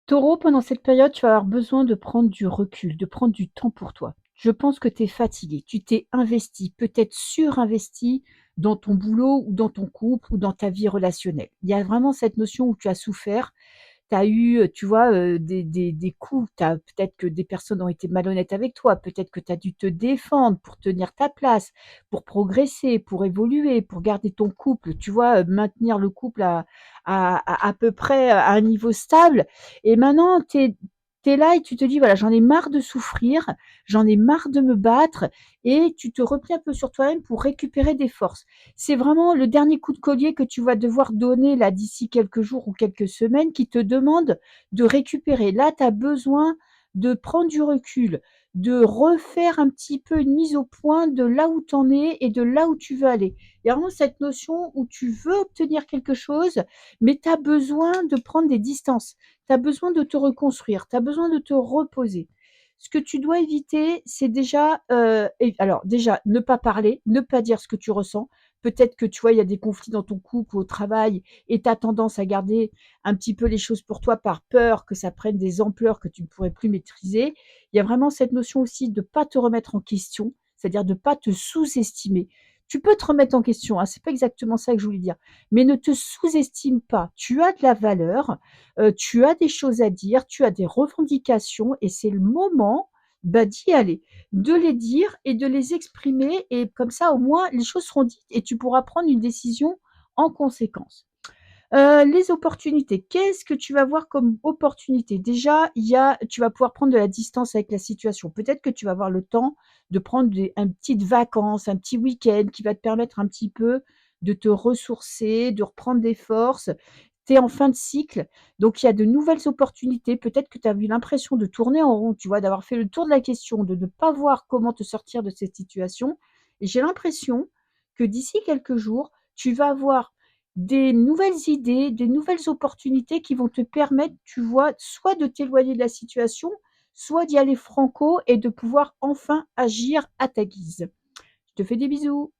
Taureau, pendant cette période, tu vas avoir besoin de prendre du recul, de prendre du temps pour toi. Je pense que tu es fatigué, tu t'es investi, peut-être surinvesti dans ton boulot ou dans ton couple ou dans ta vie relationnelle. Il y a vraiment cette notion où tu as souffert, tu as eu, tu vois, des coups, tu peut-être que des personnes ont été malhonnêtes avec toi, peut-être que tu as dû te défendre pour tenir ta place, pour progresser, pour évoluer, pour garder ton couple, tu vois, maintenir le couple à peu près à un niveau stable et maintenant tu es là et tu te dis: «Voilà, j'en ai marre de souffrir, j'en ai marre de me battre» et tu te replies un peu sur toi-même pour récupérer des forces. C'est vraiment le dernier coup de collier que tu vas devoir donner là d'ici quelques jours ou quelques semaines qui te demande de récupérer. Là, tu as besoin de prendre du recul, de refaire un petit peu une mise au point de là où tu en es et de là où tu veux aller. Il y a vraiment cette notion où tu veux obtenir quelque chose, mais tu as besoin de prendre des distances. Tu as besoin de te reconstruire, tu as besoin de te reposer. Ce que tu dois éviter, c'est déjà, alors déjà, ne pas parler, ne pas dire ce que tu ressens. Peut-être que tu vois, il y a des conflits dans ton couple, au travail, et tu as tendance à garder un petit peu les choses pour toi par peur que ça prenne des ampleurs que tu ne pourrais plus maîtriser. Il y a vraiment cette notion aussi de ne pas te remettre en question, c'est-à-dire de ne pas te sous-estimer. Tu peux te remettre en question, hein, c'est pas exactement ça que je voulais dire, mais ne te sous-estime pas. Tu as de la valeur, tu as des choses à dire, tu as des revendications et c'est le moment, bah, d'y aller, de les dire et de les exprimer et comme ça, au moins, les choses seront dites et tu pourras prendre une décision en conséquence. Les opportunités, qu'est-ce que tu vas voir comme opportunité? Déjà, il y a tu vas pouvoir prendre de la distance avec la situation. Peut-être que tu vas avoir le temps de prendre des un petites vacances, un petit week-end qui va te permettre un petit peu de te ressourcer, de reprendre des forces. Tu es en fin de cycle, donc il y a de nouvelles opportunités. Peut-être que tu as eu l'impression de tourner en rond, tu vois? D'avoir fait le tour de la question, de ne pas voir comment te sortir de cette situation et j'ai l'impression que d'ici quelques jours, tu vas avoir des nouvelles idées, des nouvelles opportunités qui vont te permettre, tu vois, soit de t'éloigner de la situation, soit d'y aller franco et de pouvoir enfin agir à ta guise. Je te fais des bisous.